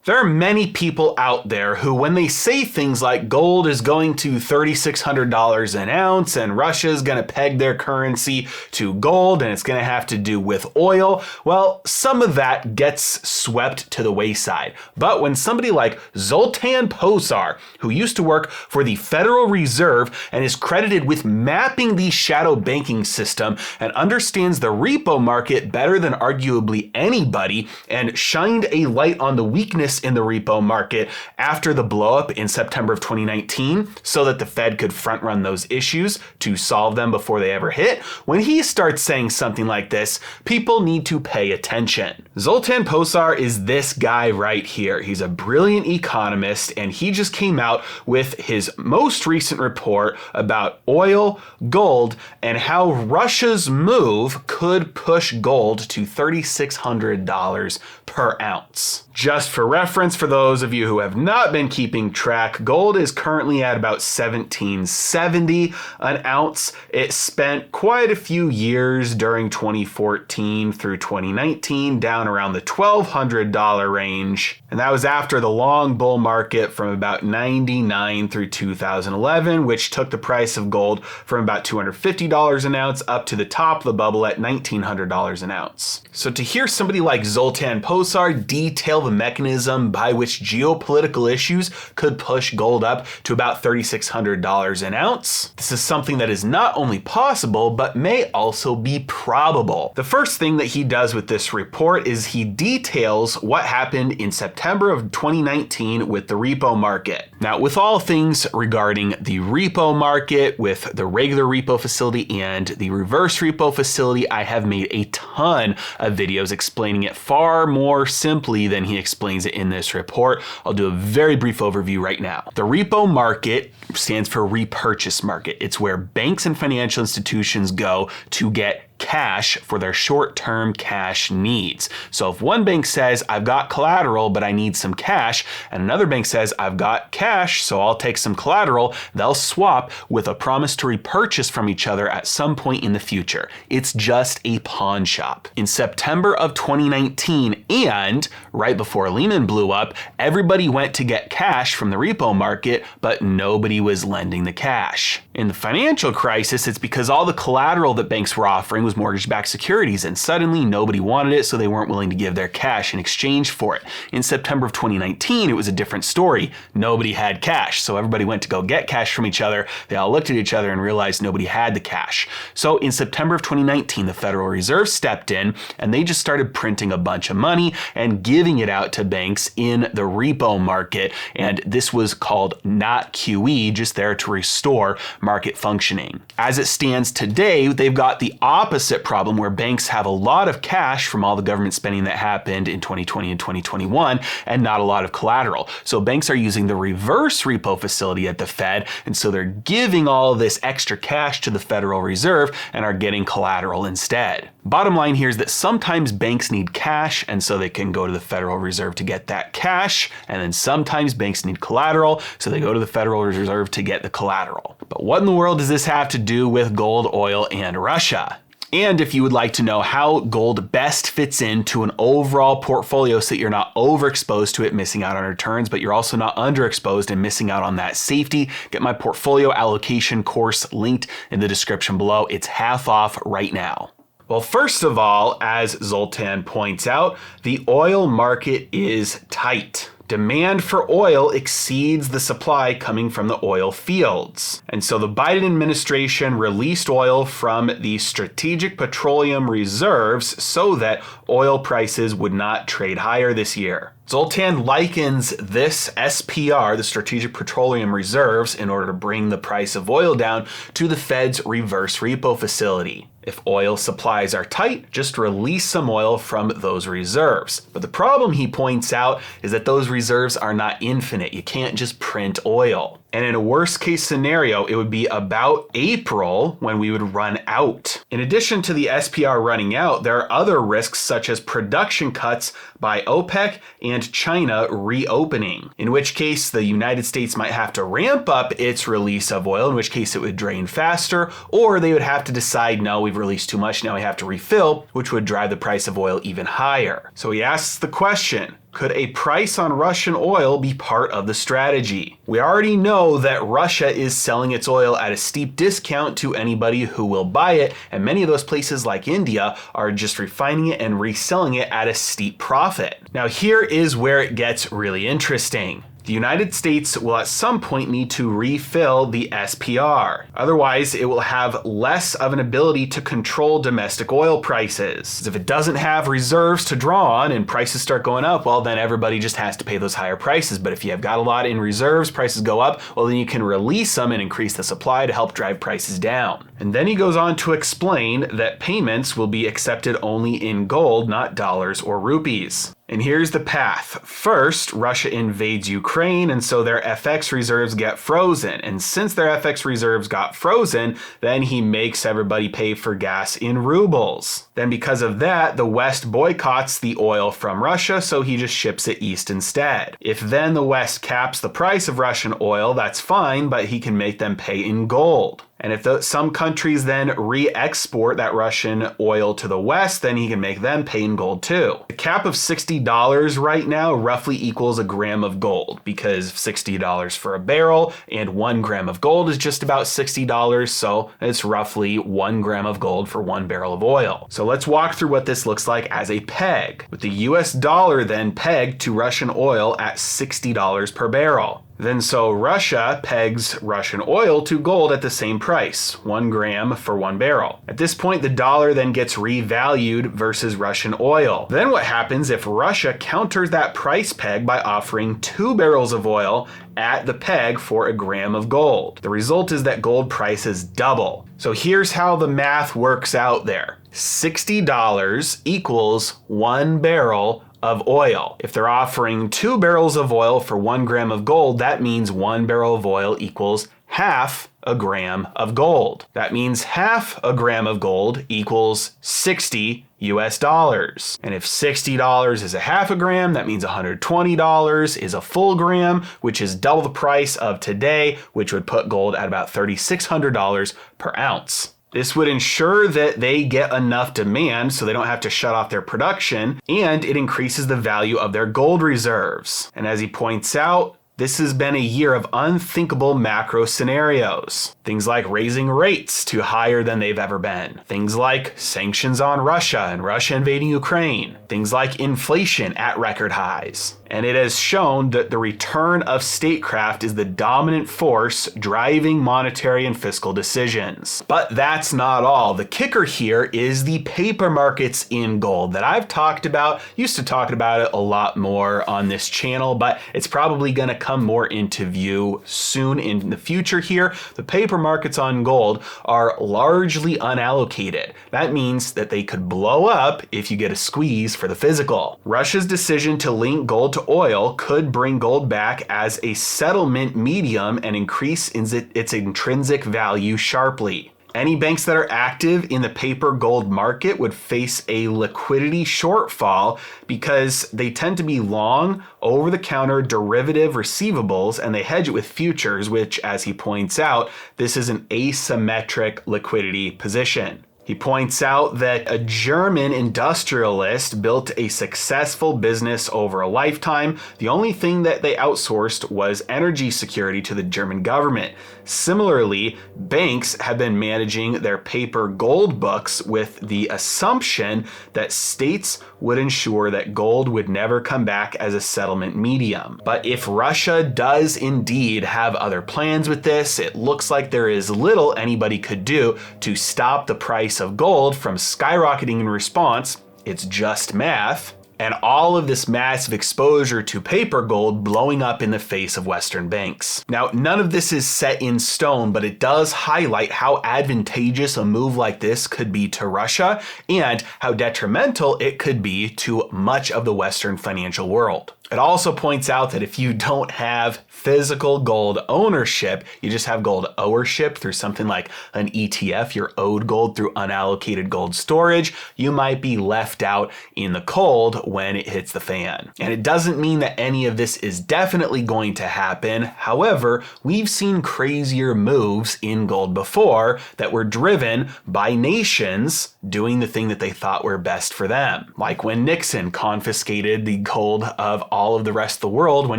There are many people out there who, when they say things like gold is going to $3,600 an ounce and Russia is going to peg their currency to gold and it's going to have to do with oil, well, some of that gets swept to the wayside. But when somebody like Zoltan Poser, who used to work for the Federal Reserve and is credited with mapping the shadow banking system and understands the repo market better than arguably anybody, and shined a light on the weakness in the repo market after the blowup in September of 2019 so that the Fed could front run those issues to solve them before they ever hit. When he starts saying something like this, people need to pay attention. Zoltan Poser is this guy right here. He's a brilliant economist, and he just came out with his most recent report about oil, gold, and how Russia's move could push gold to $3,600 per ounce. Just for reference, for those of you who have not been keeping track, gold is currently at about $1,770 an ounce. It spent quite a few years during 2014 through 2019 down around the $1,200 range. And that was after the long bull market from about 99 through 2011, which took the price of gold from about $250 an ounce up to the top of the bubble at $1,900 an ounce. So to hear somebody like Zoltan Poser detail the mechanism by which geopolitical issues could push gold up to about $3,600 an ounce, this is something that is not only possible, but may also be probable. The first thing that he does with this report is he details what happened in September of 2019 with the repo market. Now, with all things regarding the repo market, with the regular repo facility and the reverse repo facility, I have made a ton of videos explaining it far more simply than he explains it in this report. I'll do a very brief overview right now. The repo market stands for repurchase market. It's where banks and financial institutions go to get cash for their short-term cash needs. So if one bank says, I've got collateral, but I need some cash, and another bank says, I've got cash, so I'll take some collateral, they'll swap with a promise to repurchase from each other at some point in the future. It's just a pawn shop. In September of 2019, and right before Lehman blew up, everybody went to get cash from the repo market, but nobody was lending the cash. In the financial crisis, it's because all the collateral that banks were offering was mortgage-backed securities, and suddenly nobody wanted it, so they weren't willing to give their cash in exchange for it. In September of 2019, it was a different story. Nobody had cash, so everybody went to go get cash from each other. They all looked at each other and realized nobody had the cash. So in September of 2019, the Federal Reserve stepped in, and they just started printing a bunch of money and giving it out to banks in the repo market, and this was called not QE, just there to restore market functioning. As it stands today, they've got the opposite problem where banks have a lot of cash from all the government spending that happened in 2020 and 2021 and not a lot of collateral. So banks are using the reverse repo facility at the Fed, and so they're giving all this extra cash to the Federal Reserve and are getting collateral instead. Bottom line here is that sometimes banks need cash, and so they can go to the Federal Reserve to get that cash, and then sometimes banks need collateral, so they go to the Federal Reserve to get the collateral. But what in the world does this have to do with gold, oil, and Russia? And if you would like to know how gold best fits into an overall portfolio so that you're not overexposed to it, missing out on returns, but you're also not underexposed and missing out on that safety, get my portfolio allocation course linked in the description below. It's half off right now. Well, first of all, as Zoltan points out, the oil market is tight. Demand for oil exceeds the supply coming from the oil fields. And so the Biden administration released oil from the strategic petroleum reserves so that oil prices would not trade higher this year. Zoltan likens this SPR, the Strategic Petroleum Reserves, in order to bring the price of oil down, to the Fed's reverse repo facility. If oil supplies are tight, just release some oil from those reserves. But the problem, he points out, is that those reserves are not infinite. You can't just print oil. And in a worst case scenario, it would be about April when we would run out. In addition to the SPR running out, there are other risks such as production cuts by OPEC and China reopening, in which case the United States might have to ramp up its release of oil, in which case it would drain faster, or they would have to decide, no, we've released too much, now we have to refill, which would drive the price of oil even higher. So he asks the question, Could a price on Russian oil be part of the strategy? We already know that Russia is selling its oil at a steep discount to anybody who will buy it, and many of those places like India are just refining it and reselling it at a steep profit. Now here is where it gets really interesting. The United States will at some point need to refill the SPR. Otherwise, it will have less of an ability to control domestic oil prices. If it doesn't have reserves to draw on and prices start going up, well, then everybody just has to pay those higher prices. But if you have got a lot in reserves, prices go up, well, then you can release them and increase the supply to help drive prices down. And then he goes on to explain that payments will be accepted only in gold, not dollars or rupees. And here's the path. First, Russia invades Ukraine, and so their FX reserves get frozen. And since their FX reserves got frozen, then he makes everybody pay for gas in rubles. Then because of that, the West boycotts the oil from Russia, so he just ships it east instead. If then the West caps the price of Russian oil, that's fine, but he can make them pay in gold. And if some countries then re-export that Russian oil to the West, then he can make them pay in gold too. The cap of $60 right now roughly equals a gram of gold, because $60 for a barrel and 1 gram of gold is just about $60, so it's roughly 1 gram of gold for 1 barrel of oil. So let's walk through what this looks like as a peg, with the US dollar then pegged to Russian oil at $60 per barrel. Then so Russia pegs Russian oil to gold at the same price, 1 gram for 1 barrel. At this point, the dollar then gets revalued versus Russian oil. Then what happens if Russia counters that price peg by offering 2 barrels of oil at the peg for a gram of gold? The result is that gold prices double. So here's how the math works out there. $60 equals 1 barrel of oil. If they're offering 2 barrels of oil for 1 gram of gold, that means 1 barrel of oil equals half a gram of gold. That means half a gram of gold equals 60 US dollars. And if $60 is a half a gram, that means $120 is a full gram, which is double the price of today, which would put gold at about $3,600 per ounce. This would ensure that they get enough demand so they don't have to shut off their production, and it increases the value of their gold reserves. And as he points out, this has been a year of unthinkable macro scenarios. Things like raising rates to higher than they've ever been. Things like sanctions on Russia and Russia invading Ukraine. Things like inflation at record highs. And it has shown that the return of statecraft is the dominant force driving monetary and fiscal decisions. But that's not all. The kicker here is the paper markets in gold that I've talked about. Used to talk about it a lot more on this channel, but it's probably going to come more into view soon in the future here. The paper markets on gold are largely unallocated. That means that they could blow up if you get a squeeze for the physical. Russia's decision to link gold to oil could bring gold back as a settlement medium and increase its intrinsic value sharply. Any banks that are active in the paper gold market would face a liquidity shortfall because they tend to be long over-the-counter derivative receivables and they hedge it with futures, which, as he points out, this is an asymmetric liquidity position. He points out that a German industrialist built a successful business over a lifetime. The only thing that they outsourced was energy security to the German government. Similarly, banks have been managing their paper gold books with the assumption that states would ensure that gold would never come back as a settlement medium. But if Russia does indeed have other plans with this, it looks like there is little anybody could do to stop the price of gold from skyrocketing in response. It's just math. And all of this massive exposure to paper gold blowing up in the face of Western banks. Now, none of this is set in stone, but it does highlight how advantageous a move like this could be to Russia and how detrimental it could be to much of the Western financial world. It also points out that if you don't have physical gold ownership, you just have gold owership through something like an ETF, you're owed gold through unallocated gold storage, you might be left out in the cold when it hits the fan. And it doesn't mean that any of this is definitely going to happen. However, we've seen crazier moves in gold before that were driven by nations doing the thing that they thought were best for them. Like when Nixon confiscated the gold of all of the rest of the world when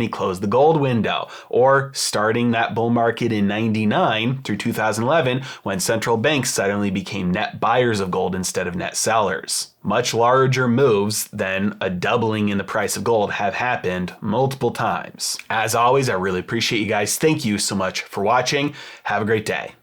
he closed the gold window, or starting that bull market in 99 through 2011 when central banks suddenly became net buyers of gold instead of net sellers. Much larger moves than a doubling in the price of gold have happened multiple times. As always, I really appreciate you guys. Thank you so much for watching. Have a great day.